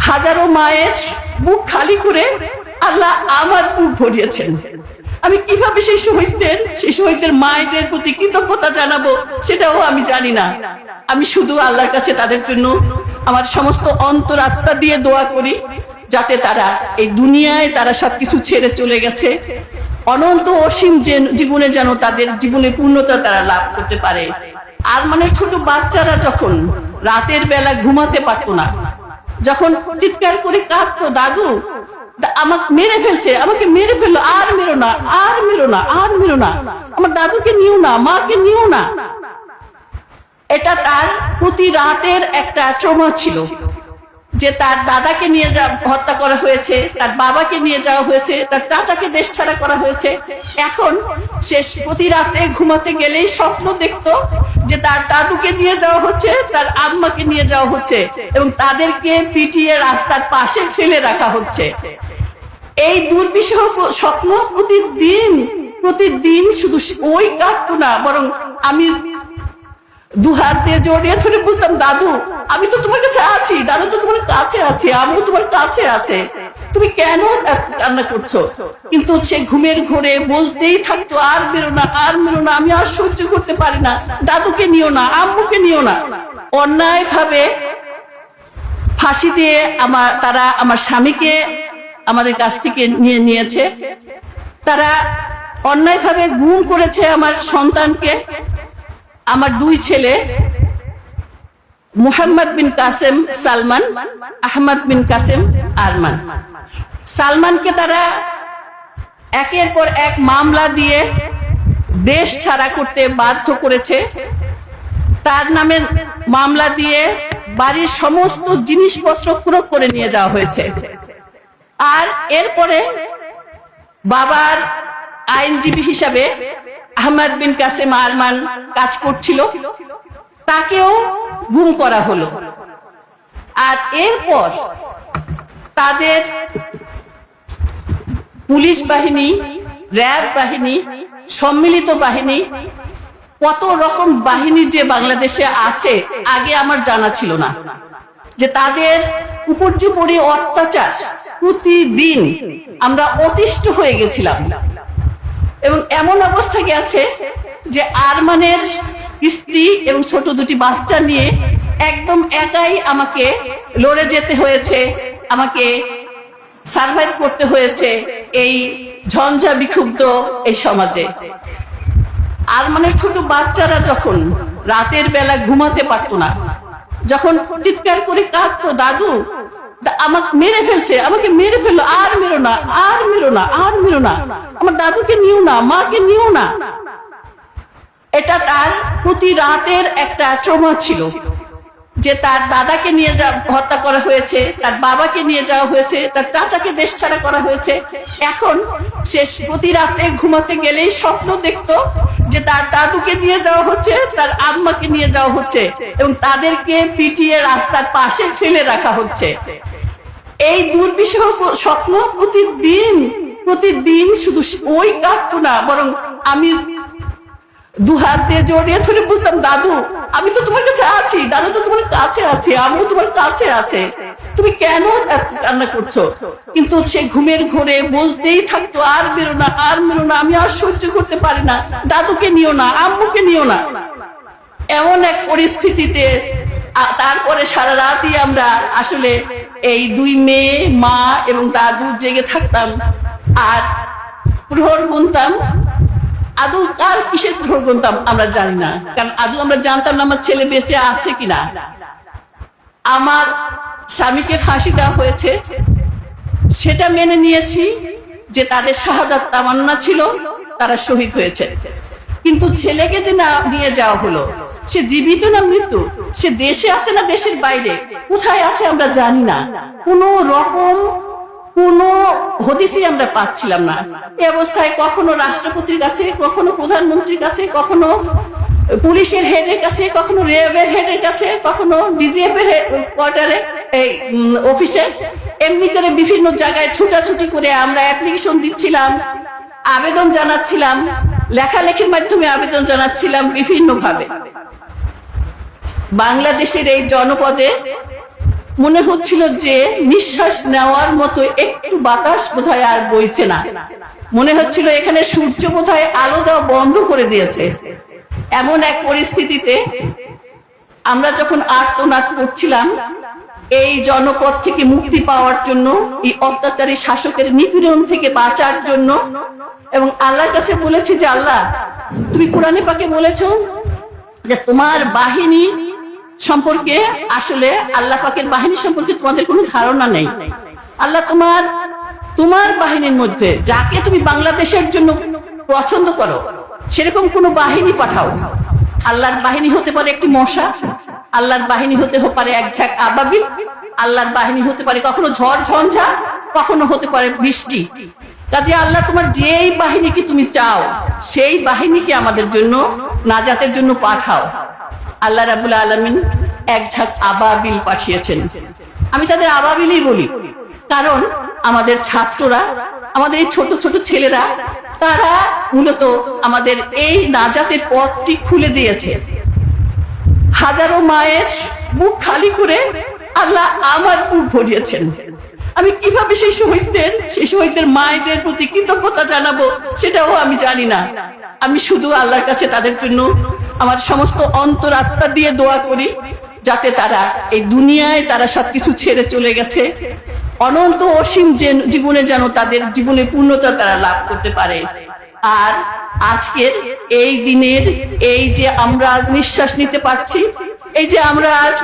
হাজারো মায়ের বুক খালি করে আল্লাহ আমার বুক ভরিয়েছেন। আমি কিভাবে সেই শহীদদের মায়েদের প্রতি কৃতজ্ঞতা জানাবো সেটাও আমি জানি না। আমি শুধু আল্লাহর কাছে তাদের জন্য আমার সমস্ত অন্তরাত্মা দিয়ে দোয়া করি, যাতে তারা এই দুনিয়ায় তারা সবকিছু ছেড়ে চলে গেছে, অনন্ত অসীম জীবনে যেন তাদের জীবনে পূর্ণতা তারা লাভ করতে পারে। আর মানে ছোট বাচ্চারা যখন রাতের বেলা ঘুমাতে পারতো না, যখন চিৎকার করে কাঁদতো, দাদু আমাকে মেরে ফেলছে, আমাকে মেরে ফেললো, আর মেরো না, আর মেরো না, আর মেরো না, আমার দাদুকে নিও না, মাকে নিও না। এটা তার প্রতি রাতের একটা ট্রমা ছিল, যে তার দাদাকে নিয়ে হত্যা করা হয়েছে, তার বাবাকে নিয়ে যাওয়া হয়েছে, তার চাচাকে দেশ ছাড়া করা হয়েছে। এখন সে প্রতি রাতে ঘুমাতে গেলেই স্বপ্ন দেখতো যে তার দাদুকে নিয়ে যাওয়া হচ্ছে, তার আম্মাকে নিয়ে যাওয়া হচ্ছে এবং তাদেরকে পিটিয়ে রাস্তার পাশে ফেলে রাখা হচ্ছে। এই দুর্বিষহ স্বপ্ন প্রতিদিন শুধু ওই কাঁদতো না, বরং আমি দুহাত দিয়ে জড়িয়ে ধরে বলতাম, দাদু আমি তো তোমার কাছে আছি, দাদু তো তোমার কাছে আছে, আমিও তোমার কাছে আছে, তুমি কেন কান্না করছো? কিন্তু সে ঘুমের ঘোরে বলতেই থাকতো, আর বেরো না, আর বেরো না, আমি আর সহ্য করতে পারি না, দাদুকে নিও না, আম্মুকে নিও না। অন্যায় ভাবে ফাঁসি দিয়ে তারা আমার স্বামীকে আমাদের কাছ থেকে নিয়ে নিয়েছে, তারা অন্যায় ভাবে গুম করেছে আমার সন্তানকে, আমার দুই ছেলে মুহাম্মদ বিন কাসেম সালমান, আহমদ বিন কাসেম আরমান। সালমানকে তারা একের পর এক মামলা দিয়ে দেশ ছাড়া করতে বাধ্য করেছে, তার নামে মামলা দিয়ে বাড়ির সমস্ত জিনিসপত্র ক্রয় করে নিয়ে যাওয়া হয়েছে। আর এরপরে বাবার আইনজীবী হিসাবে আহমদ বিন কাসেম আরমান কাজ করছিল, তাকেও গুম করা হলো। আর এরপর তাদের পুলিশ বাহিনী, র্যাব বাহিনী, সম্মিলিত বাহিনী, কত রকম বাহিনী যে বাংলাদেশে আছে আগে আমার জানা ছিল না, যে তাদের উপর্যুপরি অত্যাচার প্রতিদিন আমরা অতিষ্ঠ হয়ে গেছিলাম। এবং এমন অবস্থা গেছে যে আরমানের স্ত্রী এবং ছোট দুটি বাচ্চা নিয়ে একদম একাই আমাকে লড়ে যেতে হয়েছে, আমাকে সার্ভাইভ করতে হয়েছে এই ঝঞ্ঝা বিক্ষুব্ধ এই সমাজে। আরমানের ছোট বাচ্চারা যখন রাতের বেলা ঘুমাতে পারতো না, যখন চিৎকার করে কাঁদতো, দাদু আমাকে মেরে ফেলছে, আমাকে মেরে ফেললো, আর মেরো না, আর মেরো না, আর মেরো না, আমার দাদুকে নিও না, মাকে নিও না। এটা তার প্রতি রাতের একটা ট্রমা ছিল, যে তার দাদাকে নিয়ে হত্যা করা হয়েছে, তার বাবাকে নিয়ে যাওয়া হয়েছে, তার চাচাকে দেশ ছাড়া করা হয়েছে। এখন সে প্রতি রাতে ঘুমাতে গেলেই স্বপ্ন দেখতো যে তার দাদুকে নিয়ে যাওয়া হচ্ছে, তার আম্মাকে নিয়ে যাওয়া হচ্ছে এবং তাদেরকে পিটিয়ে রাস্তার পাশে ফেলে রাখা হচ্ছে। এই দুর্বিষহ স্বপ্ন প্রতিদিন শুধু ওই কাঁদতো না, বরং আমি দুহাত দিয়ে জড়িয়ে ধরে বলতাম, দাদু আমি তো তোমার কাছে আছি, দাদু তো তোমার কাছে আছে, আমিও তোমার কাছে আছে, তুমি কেন কান্না করছো? কিন্তু সে ঘুমের ঘোরে বলতেই থাকতো, আর বেরো না, আর মেরো না, আমি আর সহ্য করতে পারি না, দাদুকে নিও না, আম্মুকে নিও না। এমন এক পরিস্থিতিতে তারপরে সারা রাতই আমরা আসলে এই দুই মেয়ে, মা এবং দাদু জেগে থাকতাম আর প্রহর গুনতাম। আদৌ কার কিসের প্রহর গুনতাম আমরা জানি না, কারণ আদৌ আমরা জানতাম না আমার ছেলে বেঁচে আছে কিনা। আমার স্বামীকে ফাঁসি দেওয়া হয়েছে, সেটা মেনে নিয়েছি যে তাদের শাহাদাত তামান্না ছিল, তারা শহীদ হয়েছে। কিন্তু ছেলেকে যে না নিয়ে যাওয়া হলো, সে জীবিত না মৃত্যু, সে দেশে আছে না দেশের বাইরে, কোথায় আছে আমরা জানি না। কোনো রকম কোনো হদিসই আমরা পাচ্ছিলাম না। এই অবস্থায় কখনো রাষ্ট্রপতির কাছে, কখনো প্রধানমন্ত্রীর কাছে, কখনো পুলিশের হেডের কাছে, কখনো র্যাবের হেডের কাছে, কখনো ডিজিএফ এর কোয়ার্টারে এই অফিসে, এমনি করে বিভিন্ন জায়গায় ছুটাছুটি করে আমরা অ্যাপ্লিকেশন দিচ্ছিলাম, আবেদন জানাচ্ছিলাম, লেখালেখির মাধ্যমে আবেদন জানাচ্ছিলাম বিভিন্ন ভাবে। বাংলাদেশের এই জনপদে মনে হচ্ছিল যে নিঃশ্বাস নেওয়ার মতো একটু বাতাস বোধহয় আর বইছে না। মনে হচ্ছিল এখানে সূর্য বোধহয় আলো দেওয়া বন্ধ করে দিয়েছে। এমন এক পরিস্থিতিতে আমরা যখন আর্তনাদ করছিলাম এই জনপদ থেকে মুক্তি পাওয়ার জন্য, এই অত্যাচারী শাসকের নিপীড়ন থেকে বাঁচার জন্য, এবং আল্লাহর কাছে বলেছি যে আল্লাহ, তুমি কোরআনে পাকে বলেছো যে তোমার বাহিনী সম্পর্কে, আসলে আল্লাহ পাকের বাহিনী সম্পর্কে তোমাদের কোনো ধারণা নেই। আল্লাহ তোমার বাহিনীর মধ্যে যাকে তুমি বাংলাদেশের জন্য পছন্দ করো সেরকম কোনো বাহিনী পাঠাও। আল্লাহর বাহিনী হতে পারে একটি মশা, আল্লাহর বাহিনী হতে পারে এক ঝাঁক আবাবিল, আল্লাহর বাহিনী হতে পারে কখনো ঝড় ঝঞ্ঝা, কখনো হতে পারে বৃষ্টি। কাজে আল্লাহ তোমার যেই বাহিনীকে তুমি চাও সেই বাহিনীকে আমাদের জন্য নাজাতের জন্য পাঠাও। আল্লাহ রাব্বুল আলামিন এক ঝাঁক আবাবিল পাঠিয়েছেন। আমি তাদের আবাবিলই বলি, কারণ আমাদের ছাত্ররা, আমাদের এই ছোট ছোট ছেলেরা, তারা মূলত আমাদের এই নাজাতের পথটি খুলে দিয়েছে। হাজারো মায়ের বুক খালি করে আল্লাহ আমার বুক ভরিয়েছেন। আমি কিভাবে সেই শহীদদের মায়েদের প্রতি কৃতজ্ঞতা জানাবো সেটাও আমি জানি না। আমি শুধু আল্লাহর কাছে তাদের জন্য আমার সমস্ত অন্তরাত্মা দিয়ে দোয়া করি, যাতে তারা এই দুনিয়ায় তারা সবকিছু ছেড়ে চলে গেছে, অনন্ত অসীম জীবনে যেন তাদের জীবনে পূর্ণতা তারা লাভ করতে পারে। আর আজকের এই দিনের এই যে আমরা আজ নিঃশ্বাস নিতে পারছি, এই যে আমরা আজ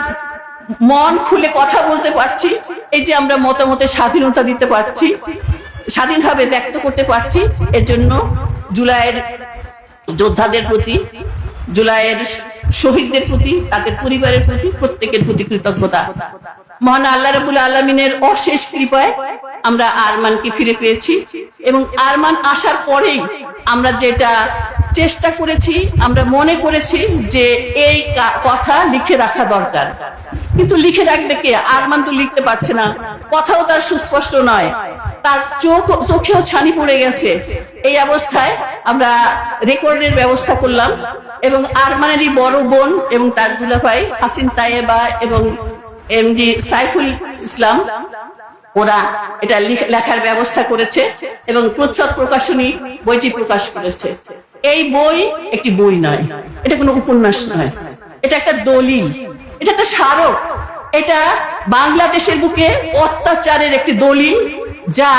মন খুলে কথা বলতে পারছি, এই যে আমরা মতামতের স্বাধীনতা দিতে পারছি, স্বাধীনভাবে ব্যক্ত করতে পারছি, এর জন্য জুলাইয়ের যোদ্ধাদের প্রতি, জুলাইয়ের শহীদদের প্রতি, তাদের পরিবারের প্রতি, প্রত্যেকের প্রতি কৃতজ্ঞতা। মহান আল্লাহ রাব্বুল আলামিনের অশেষ কৃপায় আমরা আরমানকে ফিরে পেয়েছি, এবং আরমান আসার পরেই আমরা যেটা চেষ্টা করেছি, আমরা মনে করেছি যে এই কথা লিখে রাখা দরকার। কিন্তু লিখে রাখবে কে? আরমান তো লিখতে পারছে না, কথাও তার সুস্পষ্ট নয়, তার চোখেও ছানি পড়ে গেছে। এই অবস্থায় আমরা রেকর্ডের ব্যবস্থা করলাম, এবং আরমানেরই বড় বোন এবং তার দুলাভাই হাসিন তায়েবা এবং এমডি সাইফুল ইসলাম, ওরা এটা লেখার ব্যবস্থা করেছে এবং প্রচ্ছদ প্রকাশনী বইটি প্রকাশ করেছে। এই বই একটি বই নয়, এটা কোনো উপন্যাস নয়, এটা একটা দলিল, এটা একটা স্মারক, এটা বাংলাদেশের বুকে অত্যাচারের একটি দলিল, যা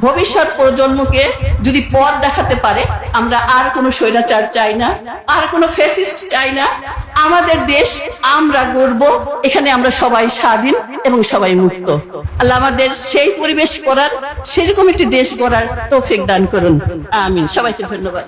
ভবিষ্যৎ প্রজন্মকে যদি পথ দেখাতে পারে। আমরা আর কোনো স্বৈরাচার চাই না, আর কোনো ফ্যাসিস্ট চাই না। আমাদের দেশ আমরা গর্ব, এখানে আমরা সবাই স্বাধীন এবং সবাই মুক্ত। আল্লাহ আমাদের সেই পরিবেশ করার, সেরকম একটি দেশ গড়ার তৌফিক দান করুন। আমিন। সবাইকে ধন্যবাদ।